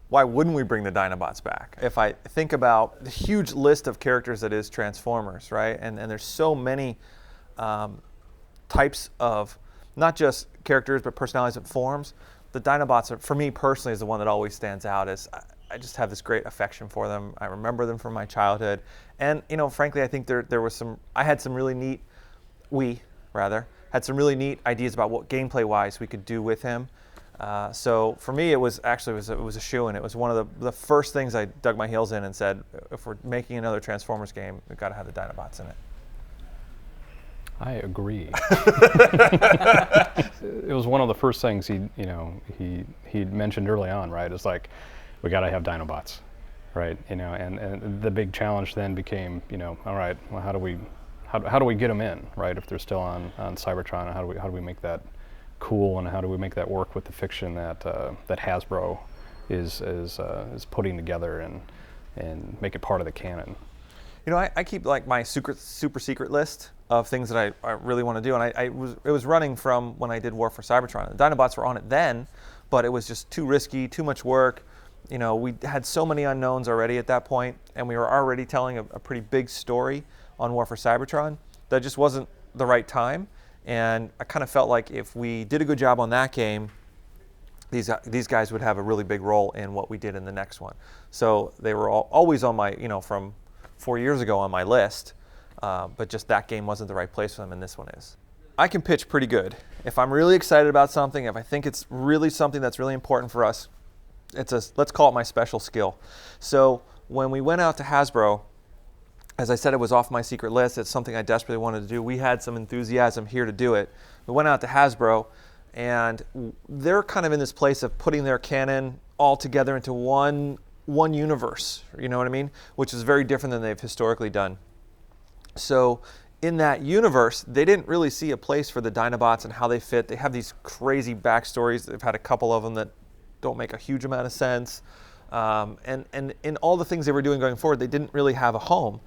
why wouldn't we bring the Dinobots back? If I think about the huge list of characters that is Transformers, right? And there's so many types of, not just characters, but personalities and forms. The Dinobots, are, for me personally, is the one that always stands out. As I just have this great affection for them. I remember them from my childhood. And, frankly, I think there was I had some really neat, had some really neat ideas about what gameplay-wise we could do with him. So for me, it was a shoo-in. It was one of the first things I dug my heels in and said, if we're making another Transformers game, we've got to have the Dinobots in it. I agree. It was one of the first things he mentioned early on, right? It's like, we got to have Dinobots, right? And the big challenge then became, all right, well, how do we get them in, right? If they're still on Cybertron, how do we make that cool, and how do we make that work with the fiction that Hasbro is putting together and make it part of the canon? I keep like my super secret list of things that I really want to do, and it was running from when I did War for Cybertron. The Dinobots were on it then, but it was just too risky, too much work. We had so many unknowns already at that point, and we were already telling a pretty big story on War for Cybertron. That just wasn't the right time, and I kind of felt like if we did a good job on that game, these guys would have a really big role in what we did in the next one. So they were always on my, from 4 years ago on my list, but just that game wasn't the right place for them, and this one is. I can pitch pretty good. If I'm really excited about something, if I think it's really something that's really important for us, let's call it my special skill. So when we went out to Hasbro, as I said, it was off my secret list. It's something I desperately wanted to do. We had some enthusiasm here to do it. We went out to Hasbro, and they're kind of in this place of putting their canon all together into one universe, you know what I mean? Which is very different than they've historically done. So in that universe, they didn't really see a place for the Dinobots and how they fit. They have these crazy backstories. They've had a couple of them that don't make a huge amount of sense. And in all the things they were doing going forward, they didn't really have a home.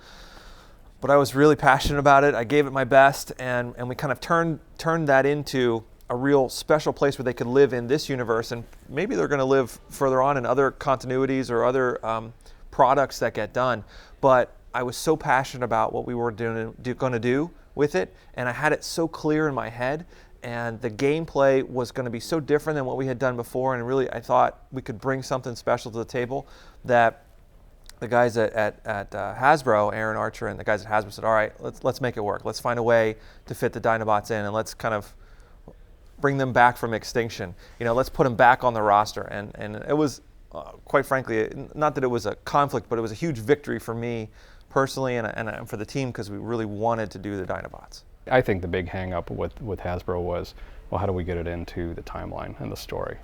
But I was really passionate about it. I gave it my best, and we kind of turned that into a real special place where they could live in this universe, and maybe they're going to live further on in other continuities or other products that get done. But I was so passionate about what we were going to do with it, and I had it so clear in my head, and the gameplay was going to be so different than what we had done before, and really I thought we could bring something special to the table that the guys at Hasbro, Aaron Archer and the guys at Hasbro said, all right, let's make it work. Let's find a way to fit the Dinobots in, and let's kind of bring them back from extinction. Let's put them back on the roster. And it was, quite frankly, not that it was a conflict, but it was a huge victory for me personally and for the team, because we really wanted to do the Dinobots. I think the big hang-up with Hasbro was, well, how do we get it into the timeline and the story?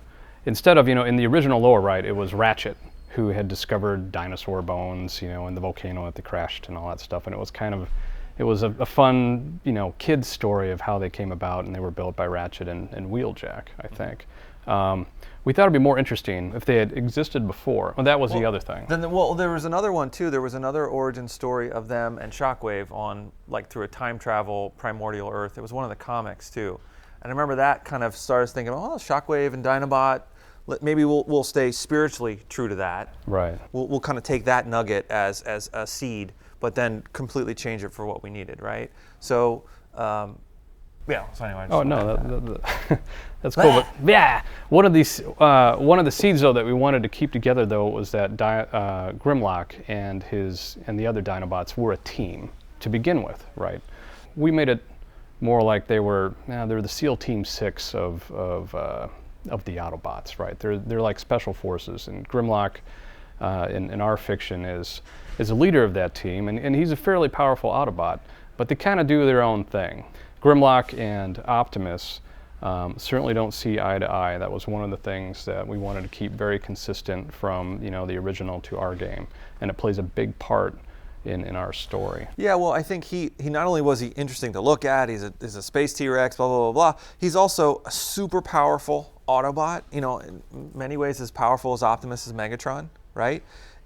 Instead of, in the original lore, right, it was Ratchet who had discovered dinosaur bones, in the volcano that they crashed and all that stuff. And it was a fun, kid's story of how they came about, and they were built by Ratchet and Wheeljack, I think. We thought it'd be more interesting if they had existed before. Well, that was the other thing. There was another one too. There was another origin story of them and Shockwave on, through a time travel primordial Earth. It was one of the comics too. And I remember that kind of started thinking, oh, Shockwave and Dinobot, maybe we'll stay spiritually true to that. Right. We'll kind of take that nugget as a seed, but then completely change it for what we needed, right? So, so anyway. That's cool. But yeah, one of the seeds though that we wanted to keep together though was that Grimlock and the other Dinobots were a team to begin with, right? We made it more like they were the SEAL Team 6 of the Autobots, right? They're like special forces, and Grimlock in our fiction is a leader of that team, and he's a fairly powerful Autobot, but they kind of do their own thing. Grimlock and Optimus certainly don't see eye to eye. That was one of the things that we wanted to keep very consistent from the original to our game, and it plays a big part in our story. Yeah, well, I think he not only was he interesting to look at, he's a space T-Rex, blah, blah, blah, blah. He's also a super powerful Autobot, in many ways as powerful as Optimus is Megatron, right?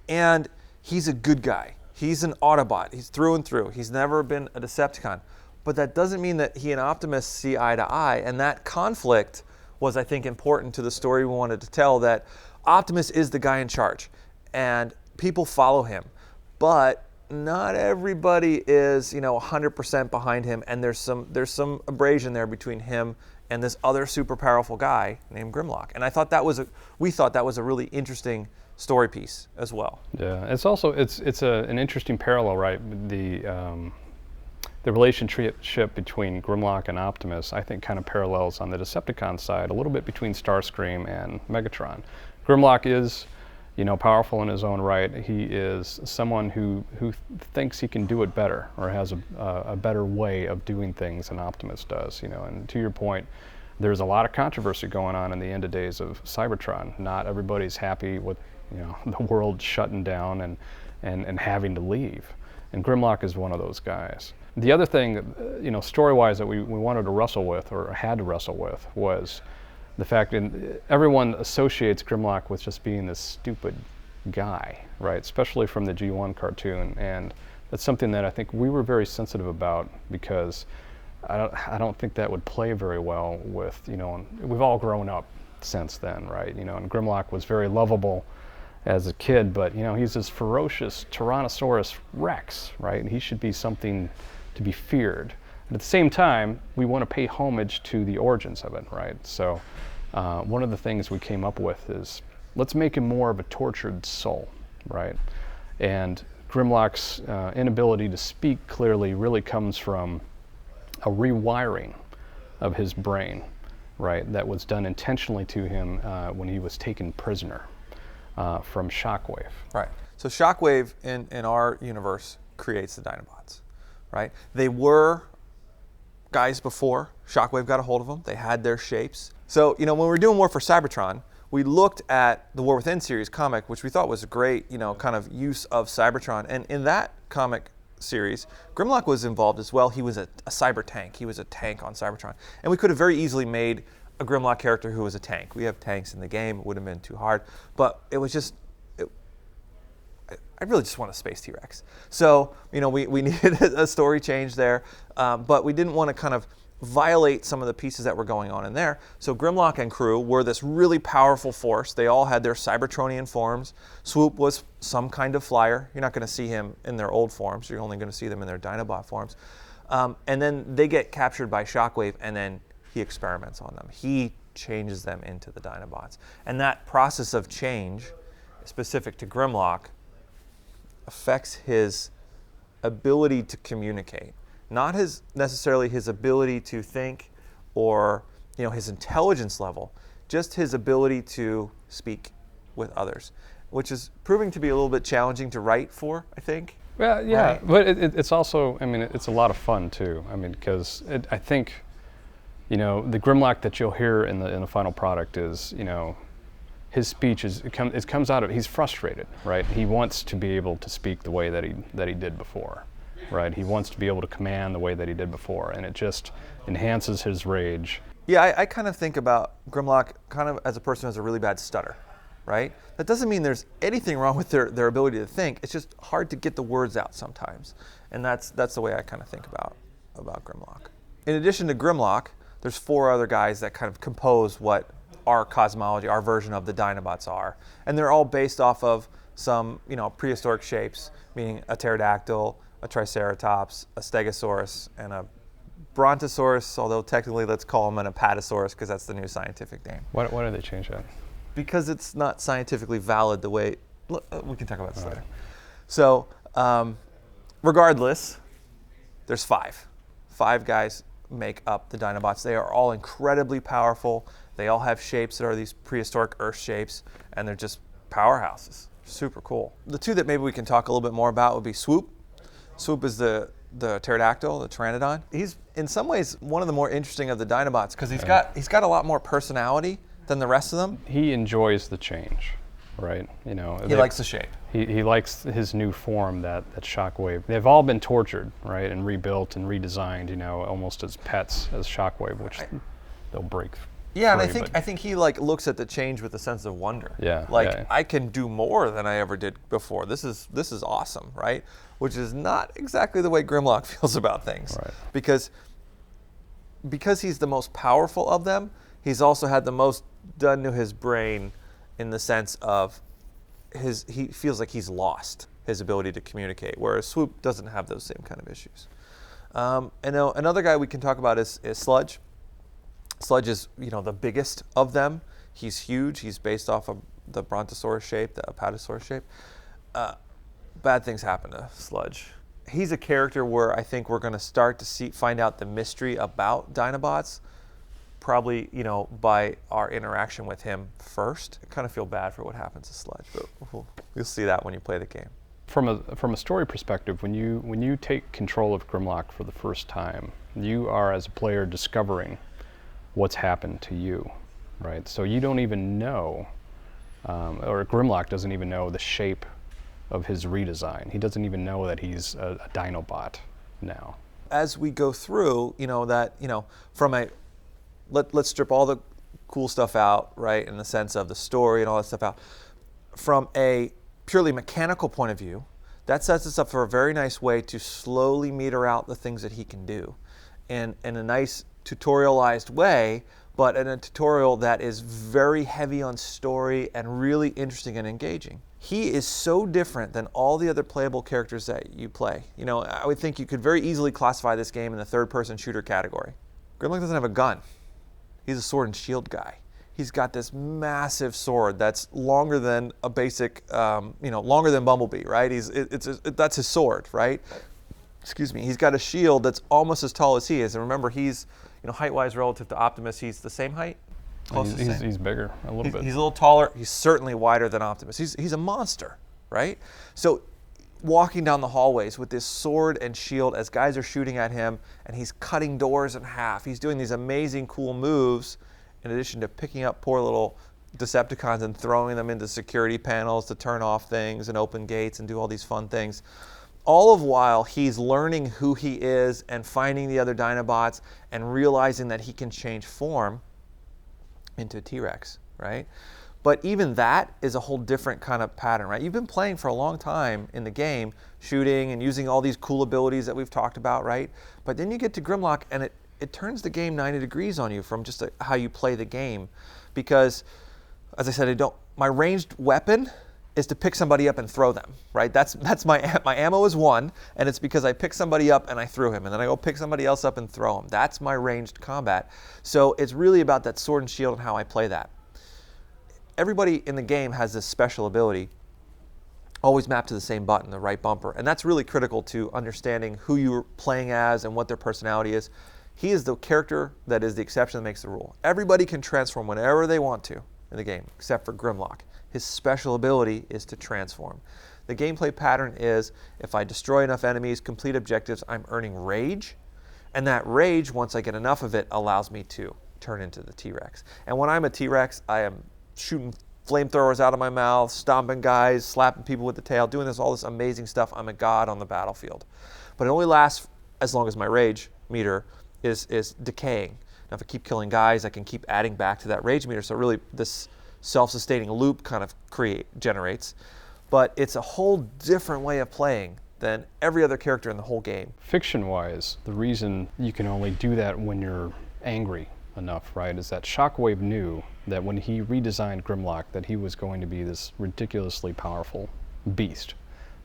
And he's a good guy. He's an Autobot. He's through and through. He's never been a Decepticon. But that doesn't mean that he and Optimus see eye to eye, and that conflict was, I think, important to the story we wanted to tell, that Optimus is the guy in charge, and people follow him, but not everybody is 100% behind him, and there's some abrasion there between him and this other super powerful guy named Grimlock. And we thought that was a really interesting story piece as well. Yeah, it's also an interesting parallel, right? The relationship between Grimlock and Optimus, I think, kind of parallels on the Decepticon side a little bit between Starscream and Megatron. Grimlock is, powerful in his own right. He is someone who thinks he can do it better, or has a better way of doing things than Optimus does. And to your point, there's a lot of controversy going on in the end of days of Cybertron. Not everybody's happy with the world shutting down and having to leave. And Grimlock is one of those guys. The other thing, story-wise, that we wanted to wrestle with, or had to wrestle with, was the fact that everyone associates Grimlock with just being this stupid guy, right? Especially from the G1 cartoon, and that's something that I think we were very sensitive about, because I don't think that would play very well with, we've all grown up since then, right? And Grimlock was very lovable as a kid, but he's this ferocious Tyrannosaurus Rex, right? And he should be something to be feared. But at the same time, we want to pay homage to the origins of it, right? So one of the things we came up with is, let's make him more of a tortured soul, right? And Grimlock's inability to speak clearly really comes from a rewiring of his brain, right? That was done intentionally to him when he was taken prisoner from Shockwave. Right. So Shockwave in our universe creates the Dinobots, right? They were guys before Shockwave got a hold of them. They had their shapes. So, when we were doing War for Cybertron, we looked at the War Within series comic, which we thought was a great, kind of use of Cybertron. And in that comic series, Grimlock was involved as well. He was a cyber tank. He was a tank on Cybertron. And we could have very easily made a Grimlock character who was a tank. We have tanks in the game. It would have been too hard. But it was just, I really just want a space T-Rex. So, we needed a story change there, but we didn't want to kind of violate some of the pieces that were going on in there. So Grimlock and crew were this really powerful force. They all had their Cybertronian forms. Swoop was some kind of flyer. You're not going to see him in their old forms. You're only going to see them in their Dinobot forms. And then they get captured by Shockwave, and then he experiments on them. He changes them into the Dinobots. And that process of change, specific to Grimlock, affects his ability to communicate. Not necessarily his ability to think or his intelligence level, just his ability to speak with others, which is proving to be a little bit challenging to write for, I think. Well, yeah, right? But it's also, it's a lot of fun too. Because I think, the Grimlock that you'll hear in the final product is, his speech it comes out of, he's frustrated, right? He wants to be able to speak the way that he did before. Right, he wants to be able to command the way that he did before, and it just enhances his rage. Yeah, I kind of think about Grimlock kind of as a person who has a really bad stutter, right? That doesn't mean there's anything wrong with their ability to think. It's just hard to get the words out sometimes, and that's the way I kind of think about Grimlock. In addition to Grimlock, there's 4 other guys that kind of compose what our cosmology, our version of the Dinobots are, and they're all based off of some prehistoric shapes, meaning a pterodactyl, a triceratops, a stegosaurus, and a brontosaurus, although technically let's call him an apatosaurus because that's the new scientific name. Why did they change that? Because it's not scientifically valid the way, we can talk about this later. So regardless, there's 5. 5 guys make up the Dinobots. They are all incredibly powerful. They all have shapes that are these prehistoric Earth shapes, and they're just powerhouses. Super cool. The 2 that maybe we can talk a little bit more about would be Swoop. Swoop is the pterodactyl, the pteranodon. He's in some ways one of the more interesting of the Dinobots because he's got a lot more personality than the rest of them. He enjoys the change, right? He likes the shape. He likes his new form, that Shockwave. They've all been tortured, right, and rebuilt and redesigned, almost as pets as Shockwave, which they'll break. Yeah, and I think he looks at the change with a sense of wonder. Yeah. I can do more than I ever did before. This is awesome, right? Which is not exactly the way Grimlock feels about things. Right. Because he's the most powerful of them, he's also had the most done to his brain in the sense of he feels like he's lost his ability to communicate, whereas Swoop doesn't have those same kind of issues. And another guy we can talk about is Sludge. Sludge is, the biggest of them. He's huge. He's based off of the Brontosaurus shape, the Apatosaurus shape. Bad things happen to Sludge. He's a character where I think we're going to start to find out the mystery about Dinobots, probably, by our interaction with him first. I kind of feel bad for what happens to Sludge, but you'll see that when you play the game. From a story perspective, when you take control of Grimlock for the first time, you are, as a player, discovering what's happened to you, right? So you don't even know, or Grimlock doesn't even know the shape of his redesign. He doesn't even know that he's a Dinobot now. As we go through, let's strip all the cool stuff out, right, in the sense of the story and all that stuff out. From a purely mechanical point of view, that sets us up for a very nice way to slowly meter out the things that he can do in a nice tutorialized way, but in a tutorial that is very heavy on story and really interesting and engaging. He is so different than all the other playable characters that you play. I would think you could very easily classify this game in the third-person shooter category. Grimlock doesn't have a gun. He's a sword and shield guy. He's got this massive sword that's longer than a basic, longer than Bumblebee, right? That's his sword, right? Excuse me. He's got a shield that's almost as tall as he is. And remember, he's, height-wise relative to Optimus, he's the same height. He's bigger, a little bit. He's a little taller. He's certainly wider than Optimus. He's a monster, right? So walking down the hallways with this sword and shield as guys are shooting at him, and he's cutting doors in half. He's doing these amazing, cool moves, in addition to picking up poor little Decepticons and throwing them into security panels to turn off things and open gates and do all these fun things. All of while he's learning who he is and finding the other Dinobots and realizing that he can change form into a T-Rex, right? But even that is a whole different kind of pattern, right? You've been playing for a long time in the game, shooting and using all these cool abilities that we've talked about, right? But then you get to Grimlock and it turns the game 90 degrees on you from just how you play the game. Because, as I said, my ranged weapon is to pick somebody up and throw them, right? That's my ammo is 1, and it's because I pick somebody up and I threw him, and then I go pick somebody else up and throw him. That's my ranged combat. So it's really about that sword and shield and how I play that. Everybody in the game has this special ability, always mapped to the same button, the right bumper, and that's really critical to understanding who you're playing as and what their personality is. He is the character that is the exception that makes the rule. Everybody can transform whenever they want to in the game, except for Grimlock. His special ability is to transform. The gameplay pattern is, if I destroy enough enemies, complete objectives, I'm earning rage, and that rage, once I get enough of it, allows me to turn into the T-Rex. And when I'm a T-Rex, I am shooting flamethrowers out of my mouth, stomping guys, slapping people with the tail, doing all this amazing stuff. I'm a god on the battlefield. But it only lasts as long as my rage meter is decaying. Now, if I keep killing guys, I can keep adding back to that rage meter. So really, this self-sustaining loop kind of generates. But it's a whole different way of playing than every other character in the whole game. Fiction-wise, the reason you can only do that when you're angry enough, right, is that Shockwave knew that when he redesigned Grimlock that he was going to be this ridiculously powerful beast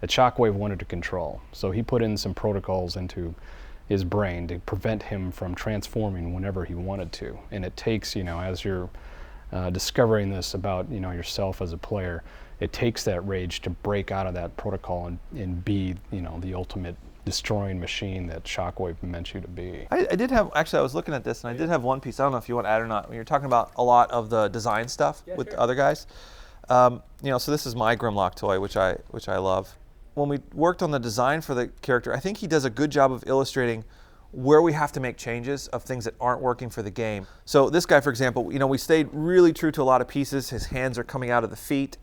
that Shockwave wanted to control. So he put in some protocols into his brain to prevent him from transforming whenever he wanted to. And it takes, as you're discovering this about, yourself as a player, it takes that rage to break out of that protocol and be, the ultimate destroying machine that Shockwave meant you to be. I did have, actually I was looking at this and I did have one piece, I don't know if you want to add or not, when you're talking about a lot of the design stuff with the other guys. So this is my Grimlock toy, which I love. When we worked on the design for the character, I think he does a good job of illustrating where we have to make changes of things that aren't working for the game. So this guy, for example, we stayed really true to a lot of pieces. His hands are coming out of the feet.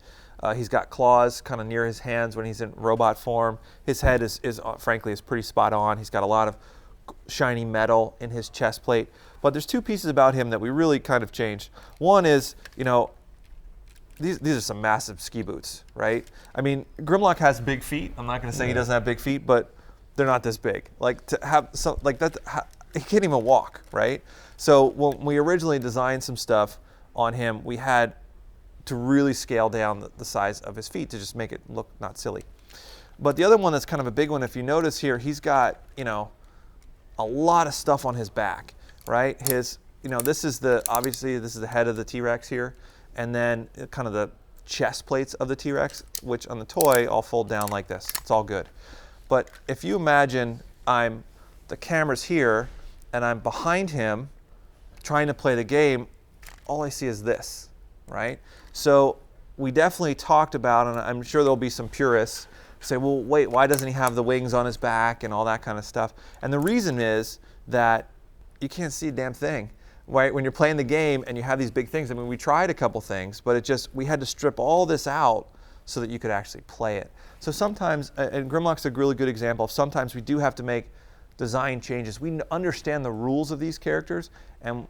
He's got claws kind of near his hands when he's in robot form. His head is frankly pretty spot on. He's got a lot of shiny metal in his chest plate. But there's two pieces about him that we really kind of changed. One is, these are some massive ski boots, right? I mean, Grimlock has big feet. I'm not going to say he doesn't have big feet, but they're not this big. Like to have some like that, he can't even walk, right? So when we originally designed some stuff on him, we had to really scale down the size of his feet to just make it look not silly. But the other one that's kind of a big one, if you notice here, he's got, you know, a lot of stuff on his back, right? His, you know, this is obviously this is the head of the T-Rex here, and then kind of the chest plates of the T-Rex, which on the toy all fold down like this. It's all good. But if you imagine the camera's here and I'm behind him trying to play the game, all I see is this, right? So we definitely talked about, and I'm sure there'll be some purists who say, well, wait, why doesn't he have the wings on his back and all that kind of stuff? And the reason is that you can't see a damn thing, right? When you're playing the game and you have these big things, I mean, we tried a couple things, but we had to strip all this out so that you could actually play it. So sometimes, and Grimlock's a really good example of sometimes we do have to make design changes. We understand the rules of these characters, and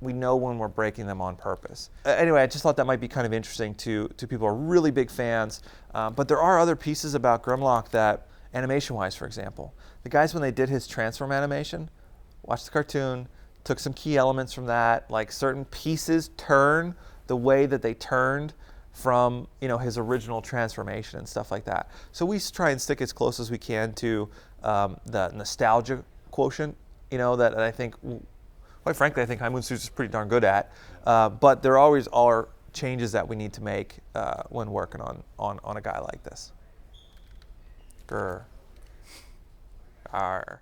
we know when we're breaking them on purpose. Anyway, I just thought that might be kind of interesting to people who are really big fans. But there are other pieces about Grimlock that, animation-wise, for example, the guys, when they did his transform animation, watched the cartoon, took some key elements from that, like certain pieces turn the way that they turned from, you know, his original transformation and stuff like that. So we try and stick as close as we can to the nostalgia quotient, you know, that I think, quite frankly, I think High Moon Suits is pretty darn good at. But there always are changes that we need to make when working on a guy like this. Grr. Arr.